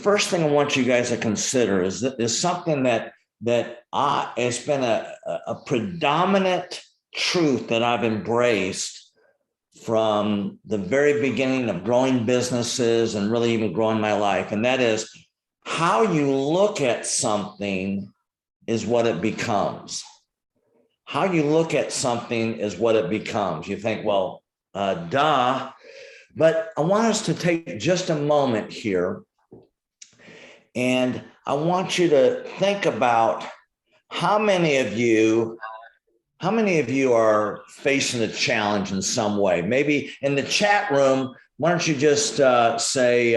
first thing I want you guys to consider is something that it's been a predominant truth that I've embraced from the very beginning of growing businesses and really even growing my life. And that is how you look at something is what it becomes. How you look at something is what it becomes. You think, well, duh. But I want us to take just a moment here. And I want you to think about how many of you are facing a challenge in some way. Maybe in the chat room, why don't you just say,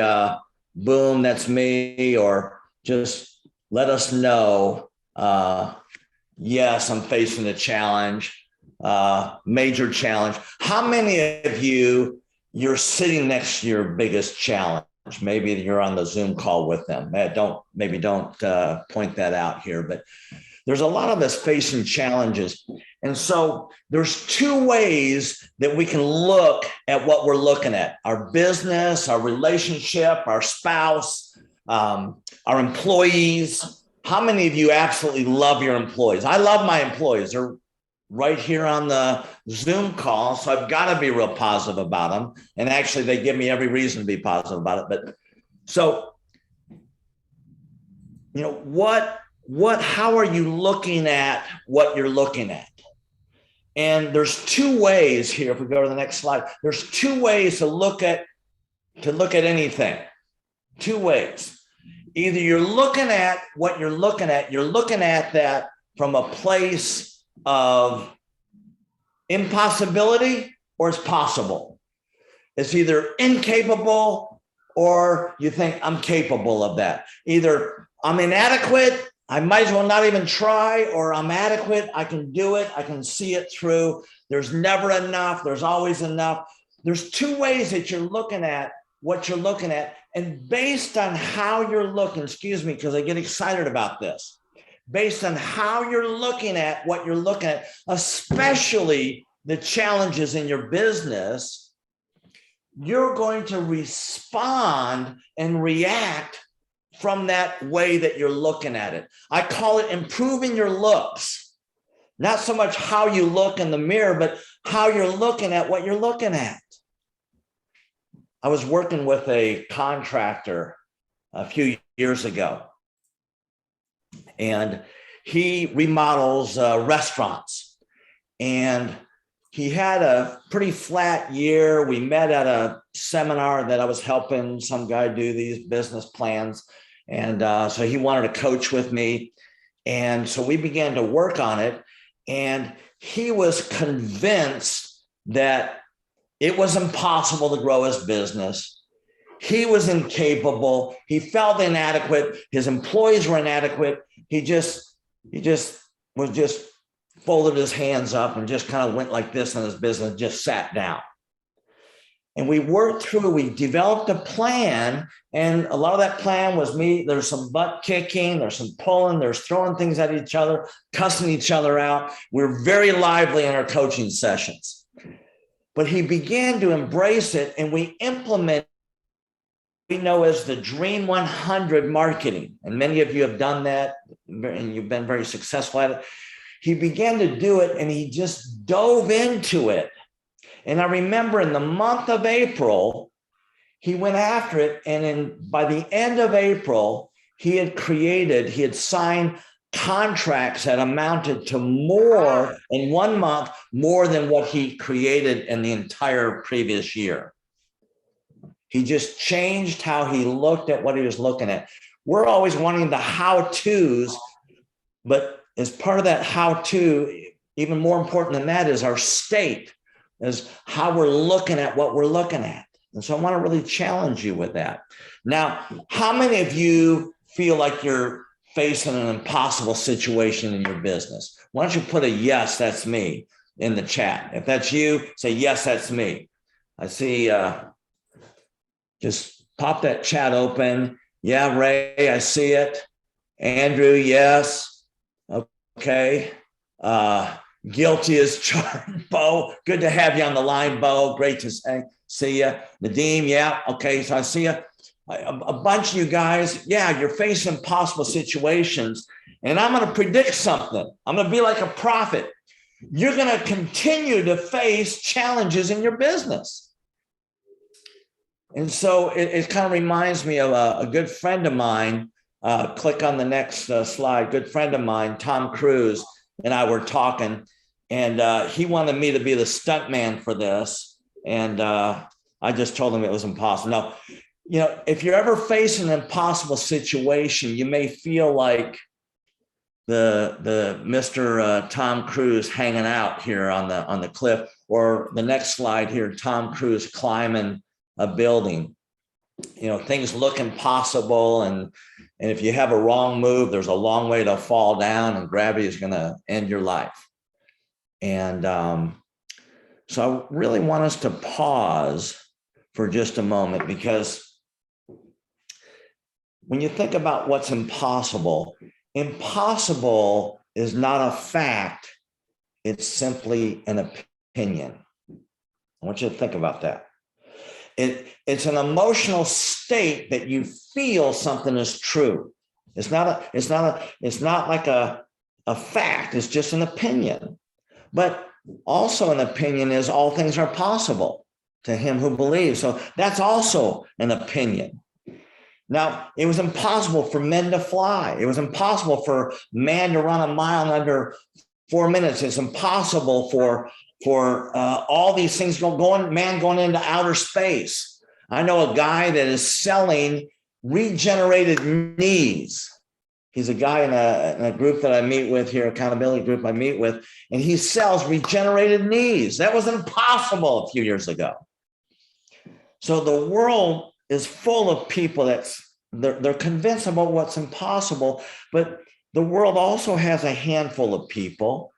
boom, that's me, or just let us know, yes, I'm facing a challenge, major challenge. How many of you're sitting next to your biggest challenge? Maybe you're on the Zoom call with them. Don't point that out here, but there's a lot of us facing challenges. And so there's two ways that we can look at what we're looking at: our business, our relationship, our spouse, our employees. How many of you absolutely love your employees? I love my employees. They're right here on the Zoom call, so I've got to be real positive about them. And actually, they give me every reason to be positive about it. But so, how are you looking at what you're looking at? And there's two ways here. If we go to the next slide, there's two ways to look at anything. Two ways. Either you're looking at what you're looking at that from a place of impossibility, or it's possible. It's either incapable or you think I'm capable of that. Either I'm inadequate, I might as well not even try, or I'm adequate, I can do it, I can see it through. There's never enough, there's always enough. There's two ways that you're looking at what you're looking at. And based on how you're looking, excuse me, because I get excited about this. Based on how you're looking at what you're looking at, especially the challenges in your business, you're going to respond and react from that way that you're looking at it. I call it improving your looks. Not so much how you look in the mirror, but how you're looking at what you're looking at. I was working with a contractor a few years ago, and he remodels restaurants. And he had a pretty flat year. We met at a seminar that I was helping some guy do these business plans. And so he wanted to coach with me. And so we began to work on it. And he was convinced that it was impossible to grow his business. He was incapable. He felt inadequate. His employees were inadequate. He just folded his hands up and just kind of went like this in his business, just sat down. And we worked through, we developed a plan. And a lot of that plan was me. There's some butt kicking, there's some pulling, there's throwing things at each other, cussing each other out. We're very lively in our coaching sessions. But he began to embrace it, and we implemented we know as the Dream 100 marketing. And many of you have done that, and you've been very successful at it. He began to do it, and he just dove into it. And I remember in the month of April, he went after it. And by the end of April, he had signed contracts that amounted to more in 1 month, more than what he created in the entire previous year. He just changed how he looked at what he was looking at. We're always wanting the how-tos, but as part of that how-to, even more important than that is our state, is how we're looking at what we're looking at. And so I want to really challenge you with that. Now, how many of you feel like you're facing an impossible situation in your business? Why don't you put a yes, that's me in the chat. If that's you, say, yes, that's me. I see, just pop that chat open. Yeah, Ray, I see it. Andrew, yes. Okay. Guilty as charged. Bo, good to have you on the line, Bo. Great to see you. Nadeem, yeah. Okay, so I see you. a bunch of you guys, yeah, you're facing impossible situations. And I'm going to predict something. I'm going to be like a prophet. You're going to continue to face challenges in your business. And so it kind of reminds me of a good friend of mine. Click on the next slide. Good friend of mine, Tom Cruise, and I were talking, and he wanted me to be the stunt man for this. And I just told him it was impossible. Now, you know, if you're ever facing an impossible situation, you may feel like the Mr. Tom Cruise hanging out here on the cliff, or the next slide here, Tom Cruise climbing a building. You know, things look impossible, and if you have a wrong move, there's a long way to fall down, and gravity is going to end your life. And so I really want us to pause for just a moment, because when you think about what's impossible, impossible is not a fact, it's simply an opinion. I want you to think about that. It's an emotional state that you feel something is true. It's not like a fact, it's just an opinion. But also an opinion is all things are possible to him who believes. So that's also an opinion. Now, it was impossible for men to fly. It was impossible for man to run a mile in under 4 minutes. It's impossible for all these things going into outer space. I know a guy that is selling regenerated knees. He's a guy in a group that I meet with here, accountability group I meet with, and he sells regenerated knees. That was impossible a few years ago. So the world is full of people they're convinced about what's impossible, but the world also has a handful of people,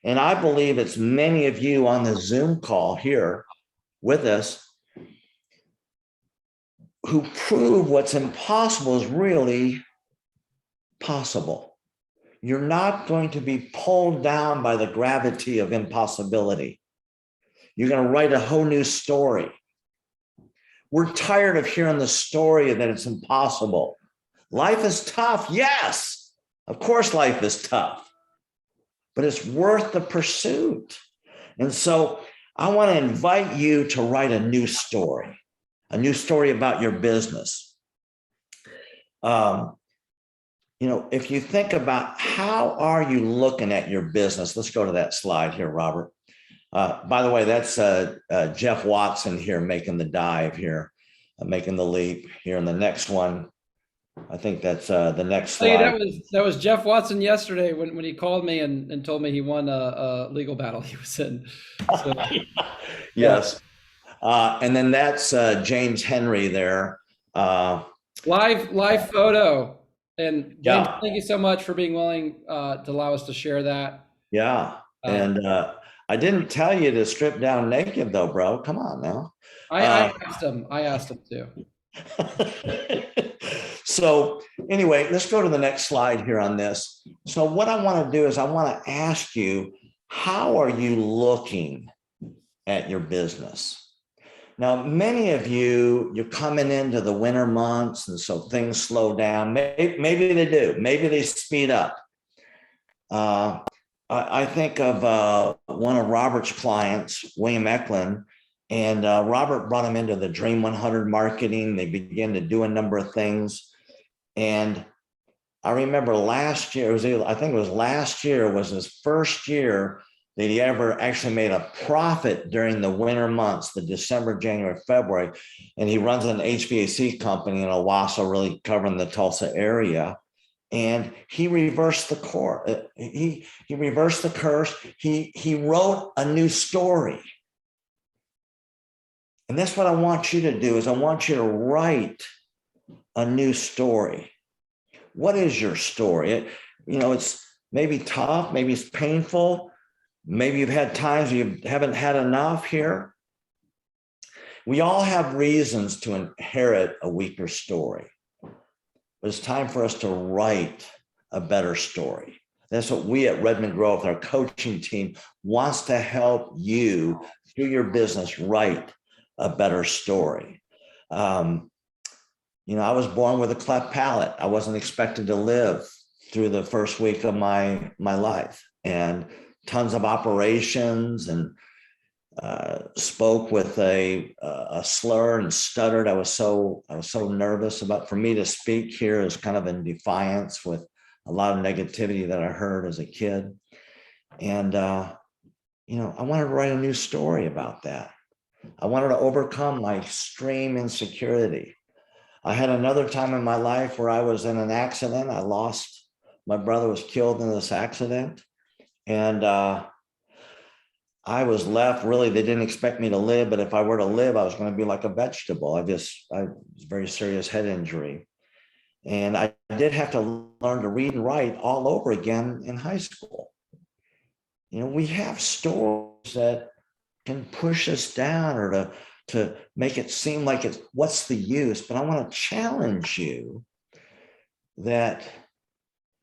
and I believe it's many of you on the Zoom call here with us, who prove what's impossible is really possible. You're not going to be pulled down by the gravity of impossibility. You're going to write a whole new story. We're tired of hearing the story that it's impossible. Life is tough. Yes, of course, life is tough, but it's worth the pursuit. And so I want to invite you to write a new story about your business. You know, if you think about how are you looking at your business, let's go to that slide here, Robert. By the way, that's Jeff Watson here making the dive here, making the leap here. And the next one, I think that's the next slide. That was Jeff Watson yesterday when he called me and told me he won a legal battle he was in. So, yes. Yeah. And then that's James Henry there. Live photo. And James, thank you so much for being willing to allow us to share that. Yeah. And I didn't tell you to strip down naked though, bro. Come on now. I asked him to. So anyway, let's go to the next slide here on this. So what I want to do is I want to ask you, how are you looking at your business? Now, many of you're coming into the winter months, and so things slow down. Maybe they do. Maybe they speed up. I think of one of Robert's clients, William Eklund, and Robert brought him into the Dream 100 marketing. They began to do a number of things. And I remember last year, I think it was last year, was his first year that he ever actually made a profit during the winter months, the December, January, February. And he runs an HVAC company in Owasso, really covering the Tulsa area. And he reversed the course. He reversed the curse. He wrote a new story. And that's what I want you to do, is I want you to write a new story. What is your story? It's maybe tough, maybe it's painful. Maybe you've had times you haven't had enough here. We all have reasons to inherit a weaker story. But it's time for us to write a better story. That's what we at Redmond Growth, our coaching team, wants to help you through your business write a better story. I was born with a cleft palate. I wasn't expected to live through the first week of my life, and tons of operations, and spoke with a slur and stuttered. I was so nervous about, for me to speak here is kind of in defiance with a lot of negativity that I heard as a kid. And, I wanted to write a new story about that. I wanted to overcome my extreme insecurity. I had another time in my life where I was in an accident. My brother was killed in this accident. And I was left, really, they didn't expect me to live, but if I were to live, I was going to be like a vegetable. I was a very serious head injury. And I did have to learn to read and write all over again in high school. We have stories that can push us down, or to make it seem like it's, what's the use? But I want to challenge you that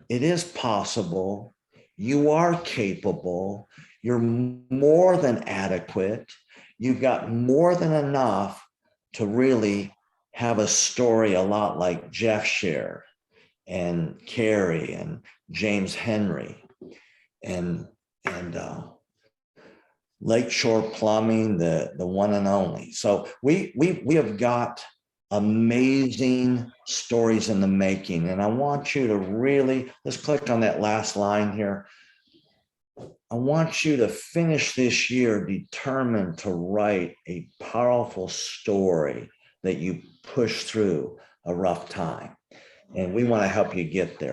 it is possible. You are capable. You're more than adequate. You've got more than enough to really have a story a lot like Jeff shared, and Carrie, and James Henry, and Lakeshore Plumbing, the one and only. So we have got amazing stories in the making. And I want you to really, let's click on that last line here. I want you to finish this year determined to write a powerful story that you push through a rough time. And we want to help you get there.